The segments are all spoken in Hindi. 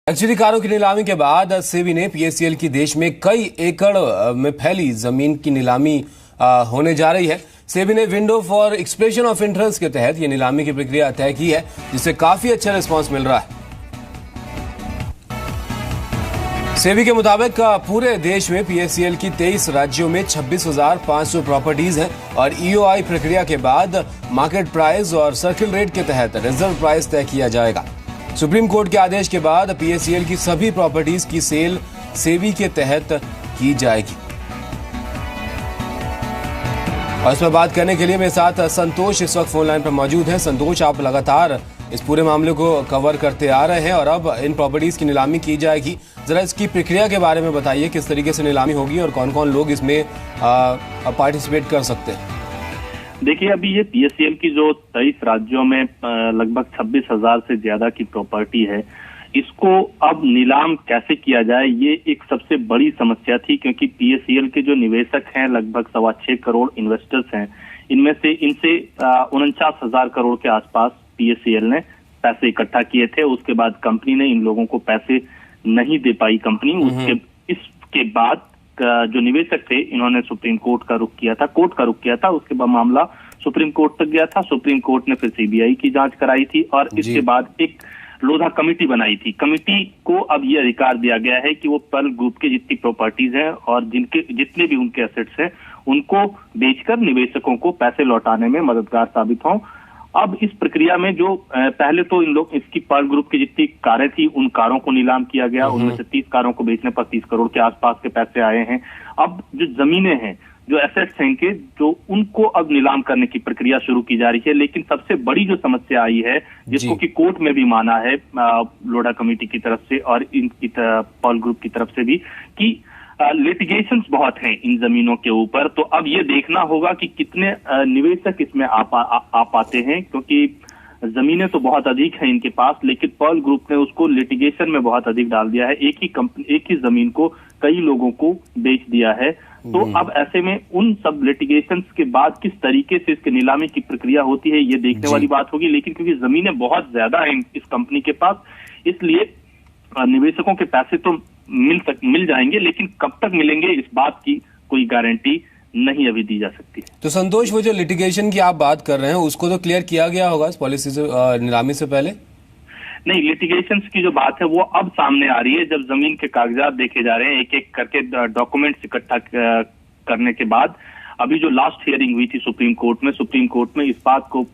लग्जरी कारों की नीलामी के बाद सेबी ने पीएससीएल की देश में कई एकड़ में फैली जमीन की नीलामी होने जा रही है। सेबी ने window for expression of interest के तहत ये नीलामी की प्रक्रिया तय की है, जिससे काफी अच्छा रिस्पांस मिल रहा है। सेबी के मुताबिक पूरे देश में पीएससीएल की 23 राज्यों में 26,500 प्रॉपर्टीज हैं और ईओआई प्रक्रिया के बाद मार्केट प्राइस और सर्किल रेट के तहत रिजर्व प्राइस तय किया जाएगा। सुप्रीम कोर्ट के आदेश के बाद पीएससीएल की सभी प्रॉपर्टीज की सेल सेबी के तहत की जाएगी। और इस पर बात करने के लिए मेरे साथ संतोष इस वक्त फोन लाइन पर मौजूद हैं। संतोष, आप लगातार इस पूरे मामले को कवर करते आ रहे हैं और अब इन प्रॉपर्टीज की नीलामी की जाएगी। जरा इसकी प्रक्रिया के बारे में बताइए, किस तरीके से नीलामी होगी और कौन कौन लोग इसमें पार्टिसिपेट कर सकते हैं। देखिए, अभी ये पीएससीएल की जो 23 राज्यों में लगभग 26,000 से ज्यादा की प्रॉपर्टी है, इसको अब नीलाम कैसे किया जाए, ये एक सबसे बड़ी समस्या थी। क्योंकि पीएससीएल के जो निवेशक हैं, लगभग 6.25 करोड़ इन्वेस्टर्स हैं, इनमें से इनसे 49,000 करोड़ के आसपास पीएससीएल ने पैसे इकट्ठा किए थे। उसके बाद कंपनी ने इन लोगों को पैसे नहीं दे पाई कंपनी। इसके बाद जो निवेशक थे, इन्होंने सुप्रीम कोर्ट का रुख किया था। उसके बाद मामला सुप्रीम कोर्ट तक गया था। सुप्रीम कोर्ट ने फिर सीबीआई की जांच कराई थी और इसके बाद एक लोधा कमेटी बनाई थी। कमेटी को अब ये अधिकार दिया गया है कि वो पर्ल ग्रुप के जितनी प्रॉपर्टीज हैं और जितने भी उनके एसेट्स हैं, उनको बेचकर निवेशकों को पैसे लौटाने में मददगार साबित हों। अब इस प्रक्रिया में जो पहले तो इन लोग इसकी पर्ल ग्रुप की जितनी कारें थी, उन कारों को नीलाम किया गया। उनमें से 30 कारों को बेचने पर 30 करोड़ के आसपास के पैसे आए हैं। अब जो जमीनें हैं, जो एसेट्स हैं इनके, जो उनको अब नीलाम करने की प्रक्रिया शुरू की जा रही है। लेकिन सबसे बड़ी जो समस्या आई है, जिसको कि कोर्ट में भी माना है लोढ़ा कमेटी की तरफ से और इनकी पर्ल ग्रुप की तरफ से भी, कि लिटिगेशंस बहुत हैं इन जमीनों के ऊपर। तो अब ये देखना होगा कि कितने निवेशक इसमें आ पाते हैं, क्योंकि जमीनें तो बहुत अधिक हैं इनके पास, लेकिन पर्ल ग्रुप ने उसको लिटिगेशन में बहुत अधिक डाल दिया है। एक ही जमीन को कई लोगों को बेच दिया है। तो अब ऐसे में उन सब लिटिगेशंस के बाद किस तरीके से इसकी नीलामी की प्रक्रिया होती है, ये देखने वाली बात होगी। लेकिन क्योंकि जमीनें बहुत ज्यादा हैं इस कंपनी के पास, इसलिए निवेशकों के पैसे तो मिल जाएंगे, लेकिन कब तक मिलेंगे इस बात की कोई गारंटी नहीं अभी दी जा सकती। तो संतोष, वो जो लिटिगेशन की आप बात कर रहे हैं, उसको तो क्लियर किया गया होगा इस पॉलिसी से, नीलामी से पहले? नहीं, लिटिगेशंस की जो बात है वो अब सामने आ रही है, जब जमीन के कागजात देखे जा रहे हैं, एक एक करके डॉक्यूमेंट्स इकट्ठा करने के बाद। अभी जो लास्ट हियरिंग हुई थी सुप्रीम कोर्ट में इस बात को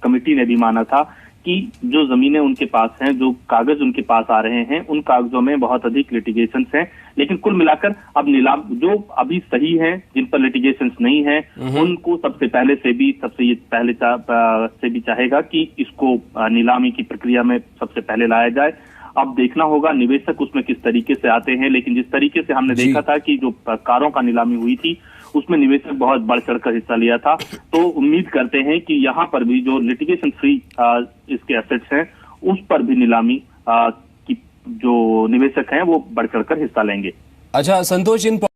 कमेटी ने भी माना था कि जो जमीनें उनके पास हैं, जो कागज उनके पास आ रहे हैं, उन कागजों में बहुत अधिक लिटिगेशंस हैं। लेकिन कुल मिलाकर अब नीलाम जो अभी सही हैं, जिन पर लिटिगेशंस नहीं है, उनको सबसे पहले सेबी चाहेगा कि इसको नीलामी की प्रक्रिया में सबसे पहले लाया जाए। अब देखना होगा निवेशक उसमें किस तरीके से आते हैं। लेकिन जिस तरीके से हमने देखा था कि जो कारों का नीलामी हुई थी, उसमें निवेशक बहुत बढ़ चढ़कर हिस्सा लिया था। तो उम्मीद करते हैं कि यहाँ पर भी जो लिटिगेशन फ्री इसके एसेट्स हैं, उस पर भी नीलामी की जो निवेशक हैं वो बढ़ चढ़कर हिस्सा लेंगे। अच्छा संतोष, इन